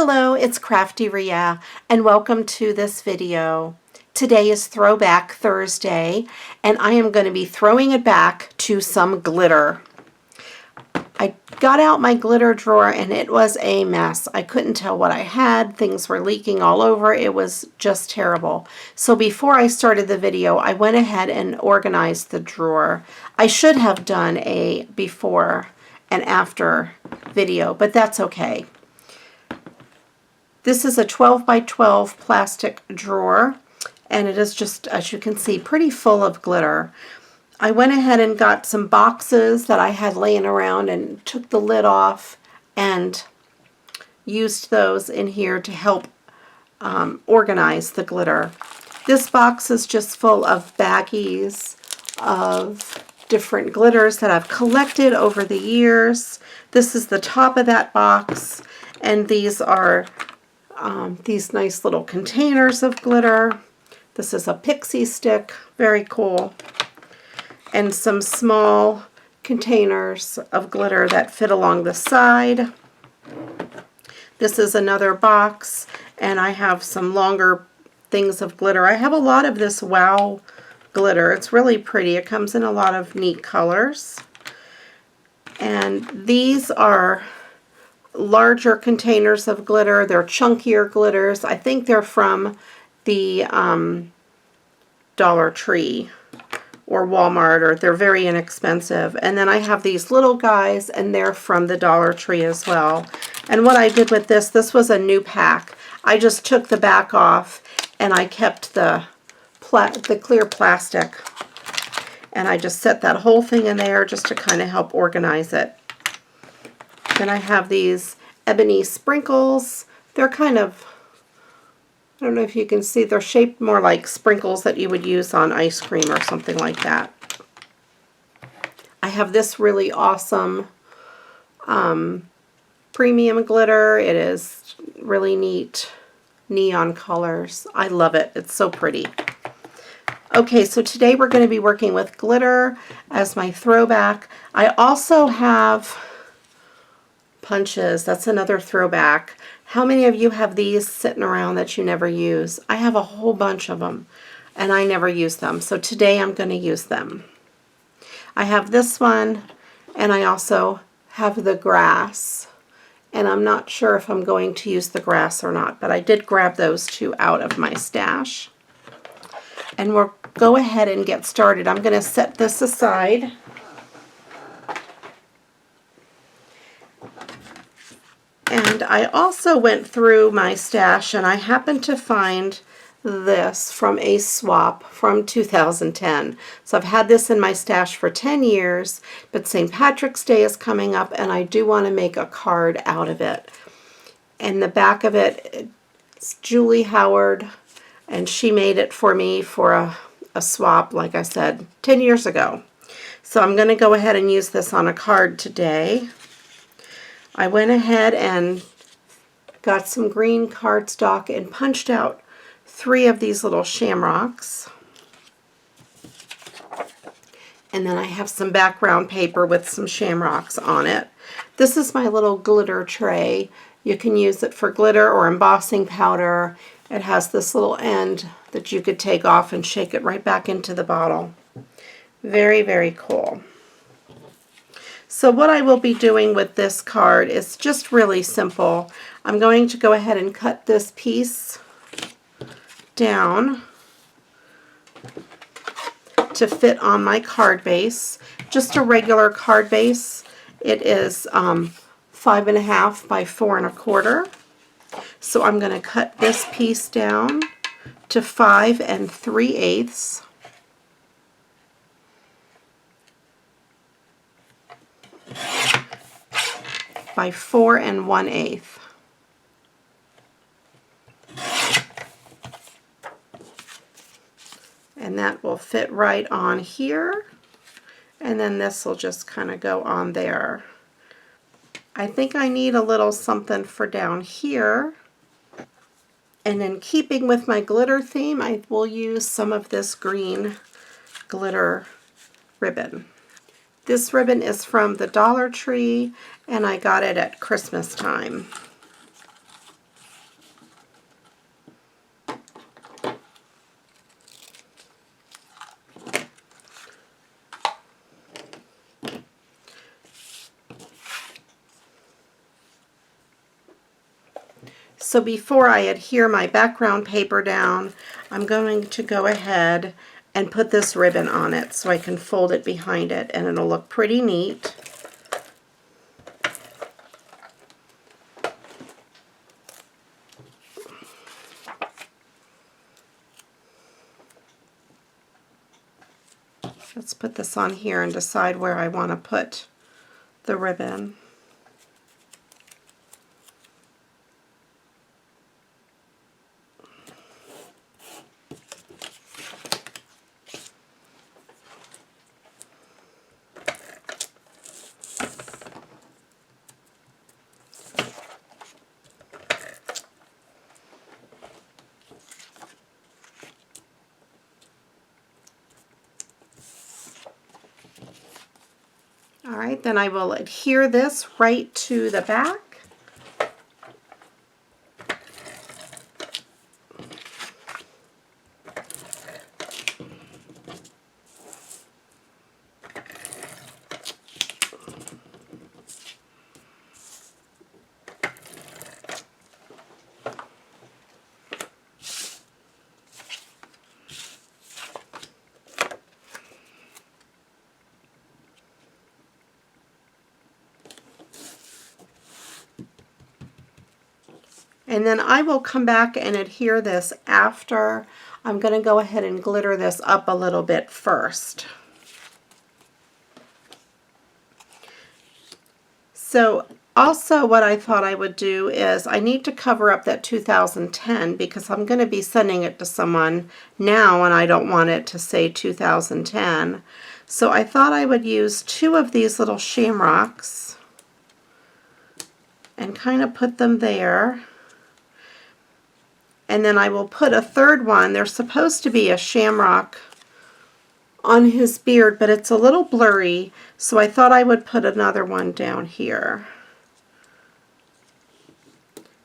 Hello, it's Crafty Ria, and welcome to this video. Today is Throwback Thursday, and I am going to be throwing it back to some glitter. I got out my glitter drawer and it was a mess. I couldn't tell what I had. Things were leaking all over. It was just terrible. So before I started the video, I went ahead and organized the drawer. I should have done a before and after video, but that's okay. This is a 12 by 12 plastic drawer, and it is just, as you can see, pretty full of glitter. I went ahead and got some boxes that I had laying around and took the lid off and used those in here to help organize the glitter. This box is just full of baggies of different glitters that I've collected over the years. This is the top of that box, and these are these nice little containers of glitter. This is a pixie stick, very cool. And some small containers of glitter that fit along the side. This is another box, and I have some longer things of glitter. I have a lot of this Wow glitter. It's really pretty. It comes in a lot of neat colors. And these are larger containers of glitter. They're chunkier glitters. I think they're from the Dollar Tree or Walmart, or they're very inexpensive. And then I have these little guys, and they're from the Dollar Tree as well. And what I did with this was a new pack. I just took the back off and I kept the clear plastic, and I just set that whole thing in there just to kind of help organize it. Then I have these ebony sprinkles. They're kind of, I don't know if you can see, they're shaped more like sprinkles that you would use on ice cream or something like that. I have this really awesome premium glitter. It is really neat neon colors. I love it. It's so pretty. Okay, so today we're going to be working with glitter as my throwback. I also have punches. That's another throwback. How many of you have these sitting around that you never use? I have a whole bunch of them, and I never use them. So today I'm going to use them. I have this one, and I also have the grass. And I'm not sure if I'm going to use the grass or not, but I did grab those two out of my stash. And we'll go ahead and get started. I'm going to set this aside. And I also went through my stash, and I happened to find this from a swap from 2010. So I've had this in my stash for 10 years, but St. Patrick's Day is coming up, and I do want to make a card out of it. And the back of it, it's Julie Howard, and she made it for me for a swap, like I said, 10 years ago. So I'm going to go ahead and use this on a card today. I went ahead and got some green cardstock and punched out 3 of these little shamrocks. And then I have some background paper with some shamrocks on it. This is my little glitter tray. You can use it for glitter or embossing powder. It has this little end that you could take off and shake it right back into the bottle. Very, very cool. So what I will be doing with this card is just really simple. I'm going to go ahead and cut this piece down to fit on my card base. Just a regular card base. It is 5.5 by 4.25. So I'm going to cut this piece down to 5 3/8. by 4 1/8. And that will fit right on here. And then this will just kind of go on there. I think I need a little something for down here. And in keeping with my glitter theme, I will use some of this green glitter ribbon. This ribbon is from the Dollar Tree, and I got it at Christmas time. So before I adhere my background paper down, I'm going to go ahead and put this ribbon on it so I can fold it behind it, and it'll look pretty neat. Let's put this on here and decide where I want to put the ribbon. All right, then I will adhere this right to the back. And then I will come back and adhere this after. I'm going to go ahead and glitter this up a little bit first. So also what I thought I would do is I need to cover up that 2010 because I'm going to be sending it to someone now and I don't want it to say 2010. So I thought I would use 2 of these little shamrocks and kind of put them there. And then I will put a third one. There's supposed to be a shamrock on his beard, but it's a little blurry, so I thought I would put another one down here.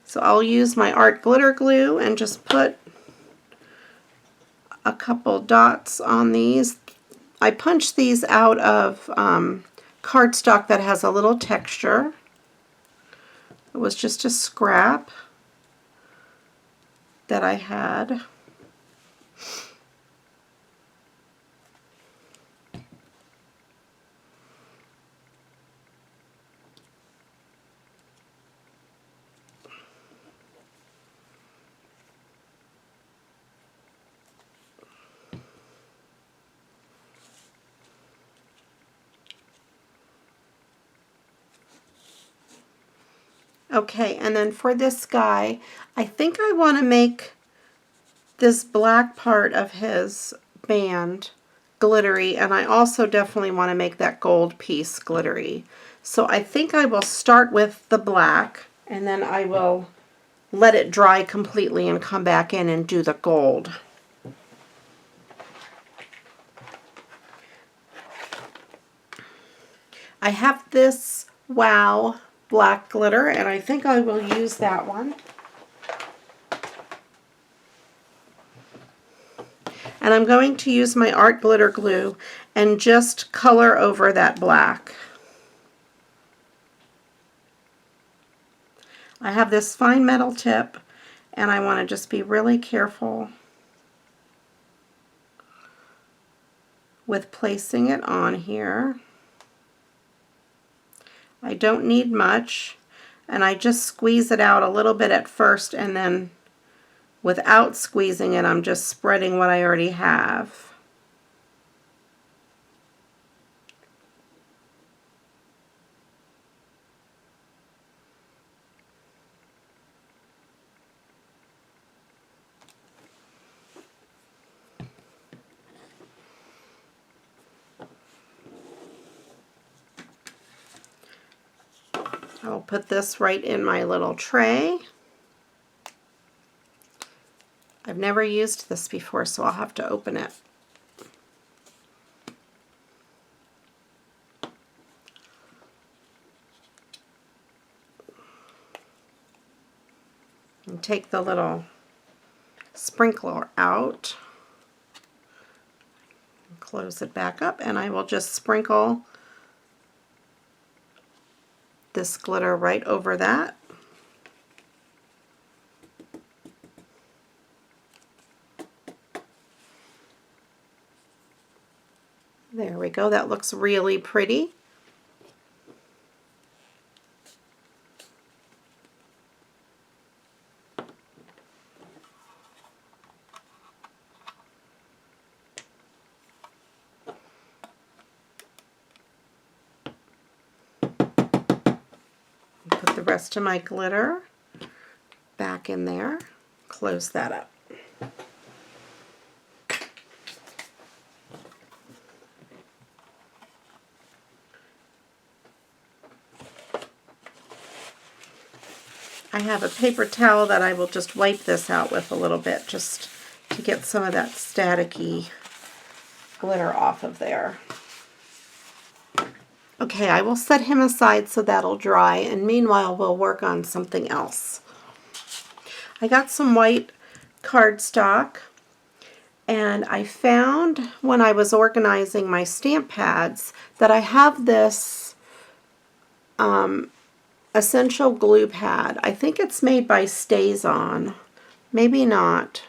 So I'll use my art glitter glue and just put a couple dots on these. I punched these out of cardstock that has a little texture. It was just a scrap that I had. Okay, and then for this guy, I think I want to make this black part of his band glittery, and I also definitely want to make that gold piece glittery. So I think I will start with the black, and then I will let it dry completely and come back in and do the gold. I have this Wow black glitter, and I think I will use that one. And I'm going to use my art glitter glue and just color over that black. I have this fine metal tip, and I want to just be really careful with placing it on here. I don't need much, and I just squeeze it out a little bit at first, and then without squeezing it, I'm just spreading what I already have. I'll put this right in my little tray. I've never used this before, so I'll have to open it. And take the little sprinkler out. Close it back up, and I will just sprinkle this glitter right over that. There we go. That looks really pretty. Put the rest of my glitter back in there. Close that up. I have a paper towel that I will just wipe this out with a little bit just to get some of that staticky glitter off of there. Okay, I will set him aside so that'll dry, and meanwhile we'll work on something else. I got some white cardstock, and I found when I was organizing my stamp pads that I have this essential glue pad. I think it's made by Stays On. Maybe not.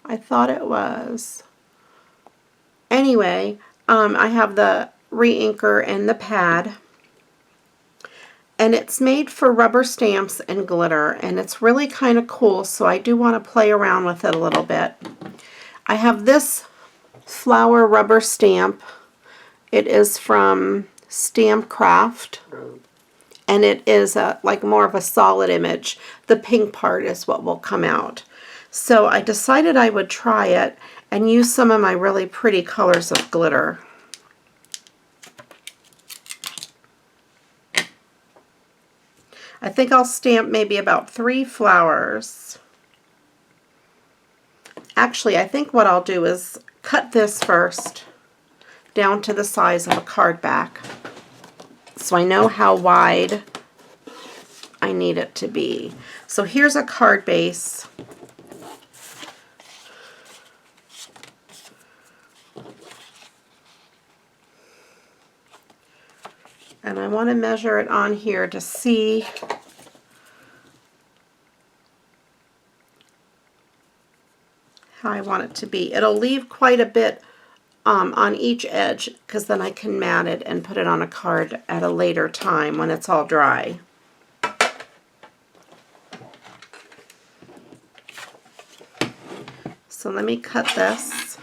I thought it was. Anyway, I have the re-inker and the pad, and it's made for rubber stamps and glitter, and it's really kind of cool, so I do want to play around with it a little bit. I have this flower rubber stamp. It is from Stampcraft, and it is like more of a solid image. The pink part is what will come out. So I decided I would try it and use some of my really pretty colors of glitter. I think I'll stamp maybe about 3 flowers. Actually, I think what I'll do is cut this first down to the size of a card back, so I know how wide I need it to be. So here's a card base. And I want to measure it on here to see how I want it to be. It'll leave quite a bit on each edge, because then I can mat it and put it on a card at a later time when it's all dry. So let me cut this.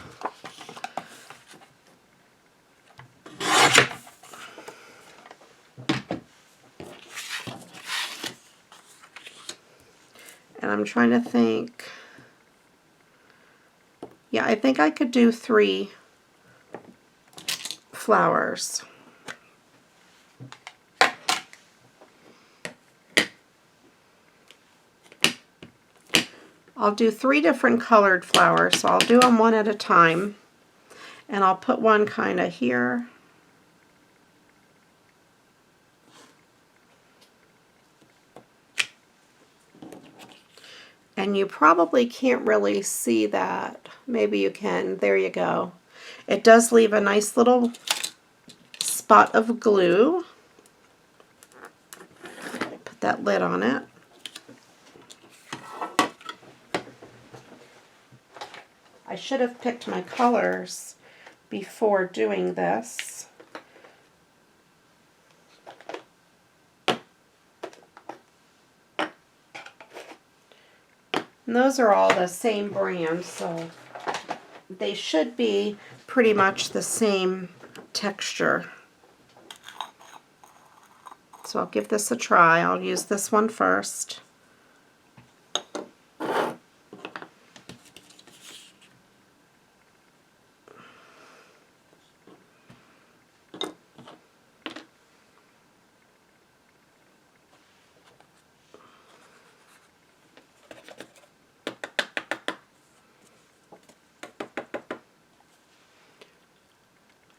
And I'm trying to think. Yeah, I think I could do 3 flowers. I'll do 3 different colored flowers, so I'll do them one at a time. And I'll put one kind of here. And you probably can't really see that. Maybe you can. There you go. It does leave a nice little spot of glue. Put that lid on it. I should have picked my colors before doing this. And those are all the same brand, so they should be pretty much the same texture. So I'll give this a try. I'll use this one first.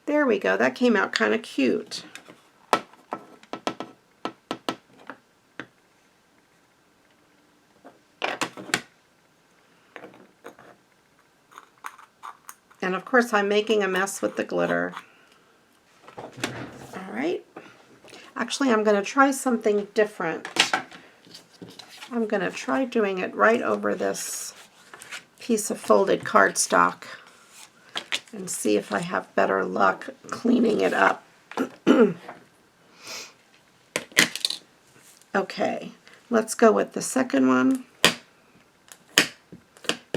There we go. That came out kind of cute. And of course I'm making a mess with the glitter. Alright. Actually, I'm going to try something different. I'm going to try doing it right over this piece of folded cardstock. and see if I have better luck cleaning it up. Okay, let's go with the second one.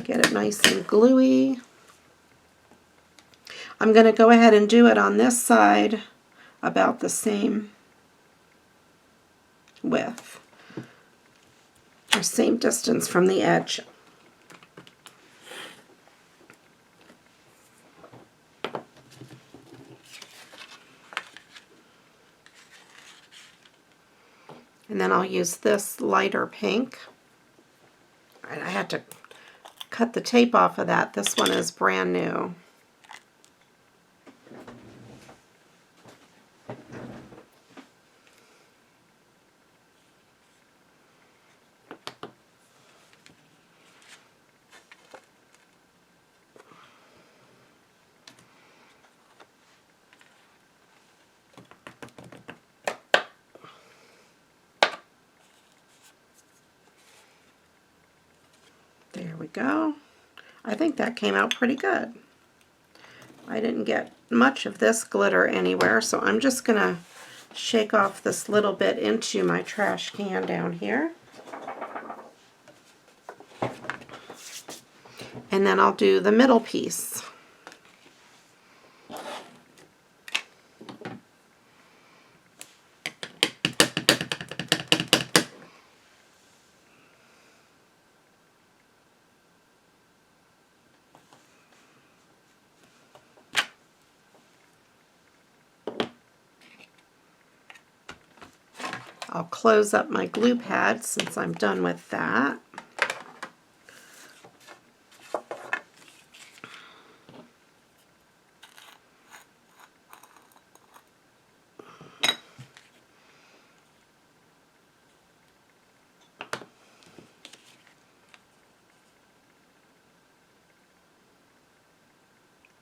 Get it nice and gluey. I'm going to go ahead and do it on this side about the same width, or same distance from the edge. And then I'll use this lighter pink. I had to cut the tape off of that. This one is brand new. There we go. I think that came out pretty good. I didn't get much of this glitter anywhere, so I'm just going to shake off this little bit into my trash can down here. And then I'll do the middle piece. I'll close up my glue pad since I'm done with that.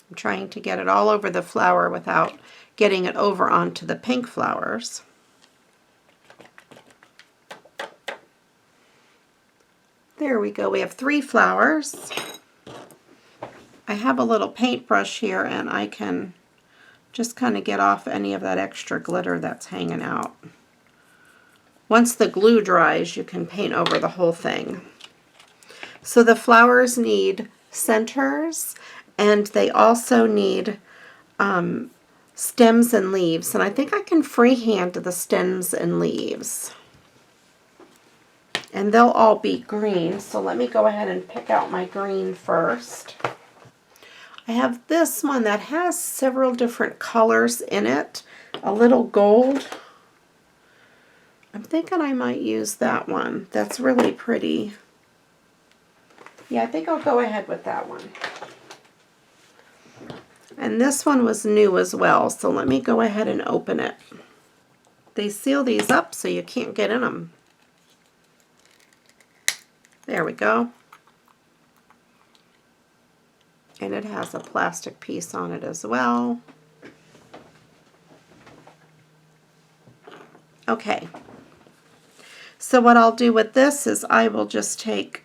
I'm trying to get it all over the flower without getting it over onto the pink flowers. There we go. We have 3 flowers. I have a little paintbrush here and I can just kind of get off any of that extra glitter that's hanging out. Once the glue dries, you can paint over the whole thing. So the flowers need centers, and they also need stems and leaves. And I think I can freehand the stems and leaves. And they'll all be green, so let me go ahead and pick out my green first. I have this one that has several different colors in it, a little gold. I'm thinking I might use that one. That's really pretty. Yeah, I think I'll go ahead with that one. And this one was new as well, so let me go ahead and open it. They seal these up so you can't get in them. There we go. And it has a plastic piece on it as well. Okay. So what I'll do with this is I will just take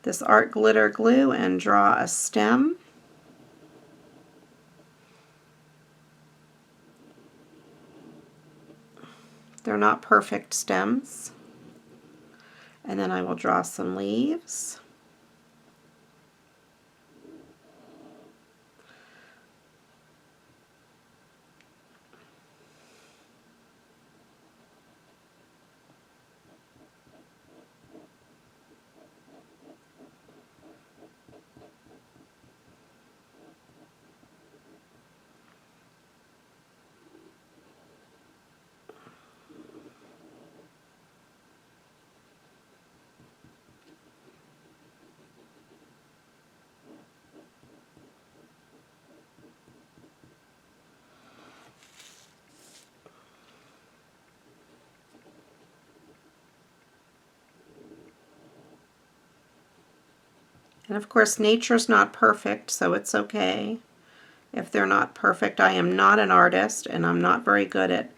this art glitter glue and draw a stem. They're not perfect stems. And then I will draw some leaves. And of course, nature's not perfect, so it's okay if they're not perfect. I am not an artist, and I'm not very good at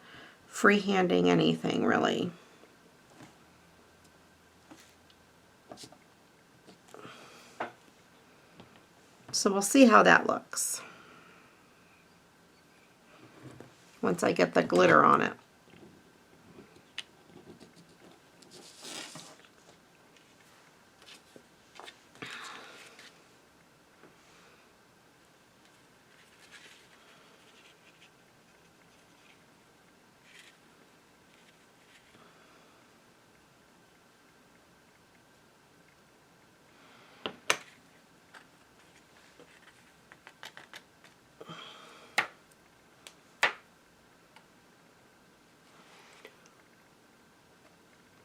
freehanding anything, really. So we'll see how that looks. once I get the glitter on it.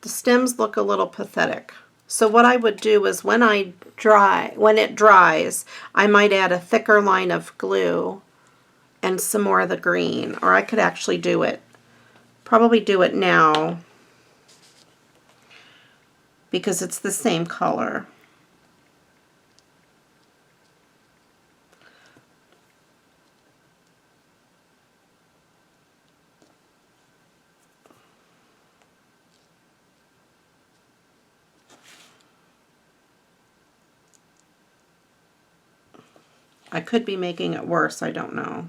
The stems look a little pathetic. So what I would do is when it dries, I might add a thicker line of glue and some more of the green, or I could actually probably do it now because it's the same color. I could be making it worse, I don't know.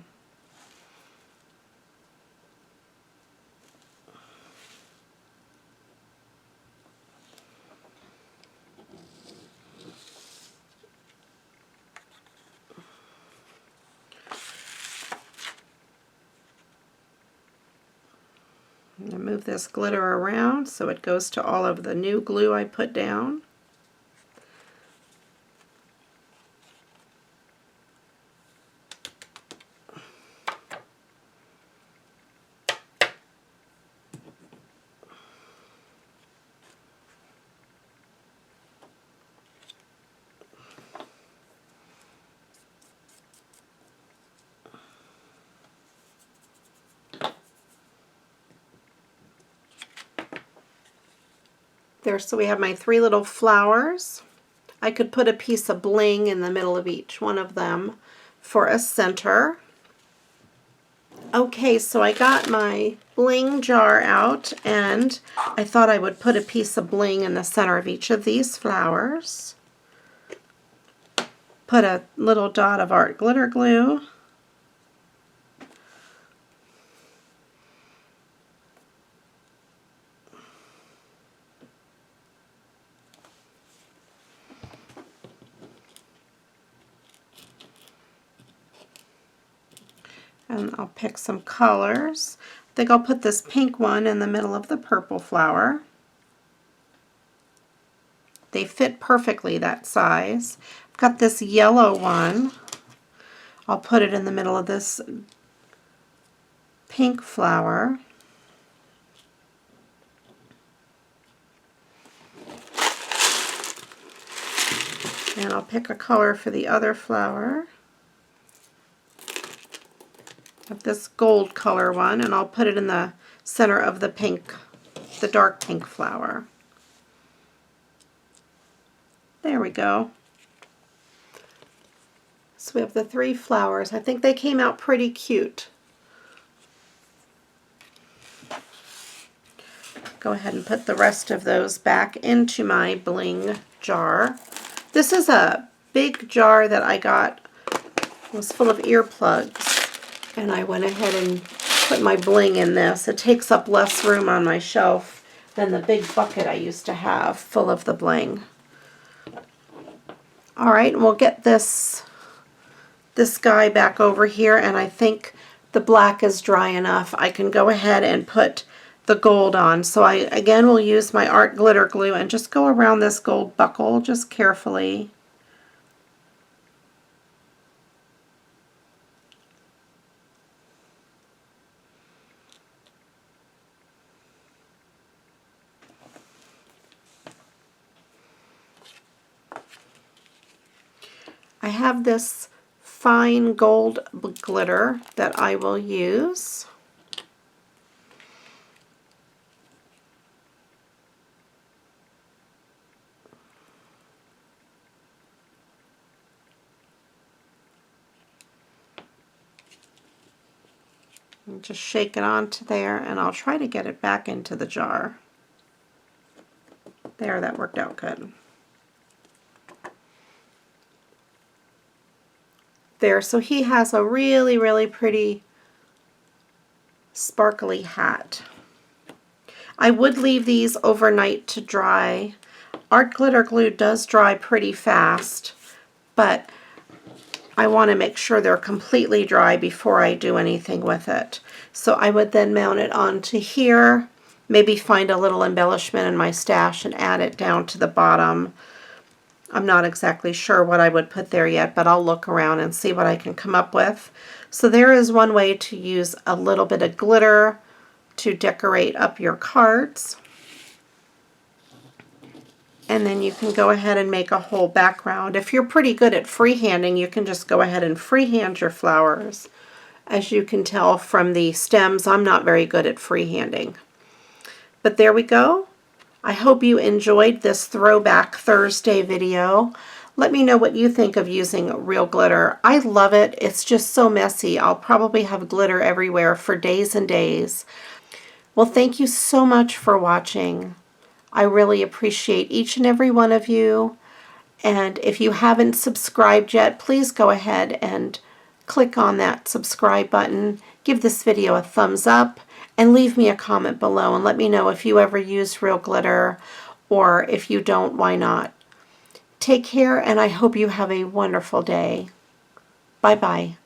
I'm going to move this glitter around so it goes to all of the new glue I put down. There, so we have my 3 little flowers. I could put a piece of bling in the middle of each one of them for a center. Okay, so I got my bling jar out, and I thought I would put a piece of bling in the center of each of these flowers. Put a little dot of art glitter glue. And I'll pick some colors. I think I'll put this pink one in the middle of the purple flower. They fit perfectly that size. I've got this yellow one. I'll put it in the middle of this pink flower. And I'll pick a color for the other flower. Of this gold color one, and I'll put it in the center of the pink, the dark pink flower. There we go. So we have the 3 flowers. I think they came out pretty cute. Go ahead and put the rest of those back into my bling jar. This is a big jar that I got. It was full of earplugs. And I went ahead and put my bling in this. It takes up less room on my shelf than the big bucket I used to have full of the bling. Alright, and we'll get this guy back over here, and I think the black is dry enough. I can go ahead and put the gold on. So I again will use my art glitter glue and just go around this gold buckle just carefully. I have this fine gold glitter that I will use. And just shake it onto there, and I'll try to get it back into the jar. There, that worked out good. There, so he has a really, really pretty sparkly hat. I would leave these overnight to dry. Art glitter glue does dry pretty fast, but I want to make sure they're completely dry before I do anything with it. So I would then mount it onto here, maybe find a little embellishment in my stash and add it down to the bottom. I'm not exactly sure what I would put there yet, but I'll look around and see what I can come up with. So there is one way to use a little bit of glitter to decorate up your cards. And then you can go ahead and make a whole background. If you're pretty good at freehanding, you can just go ahead and freehand your flowers. As you can tell from the stems, I'm not very good at freehanding. But there we go. I hope you enjoyed this Throwback Thursday video. Let me know what you think of using real glitter. I love it. It's just so messy. I'll probably have glitter everywhere for days and days. Well, thank you so much for watching. I really appreciate each and every one of you. And if you haven't subscribed yet, please go ahead and click on that subscribe button. Give this video a thumbs up and leave me a comment below and let me know if you ever use real glitter, or if you don't, why not. Take care, and I hope you have a wonderful day. Bye-bye.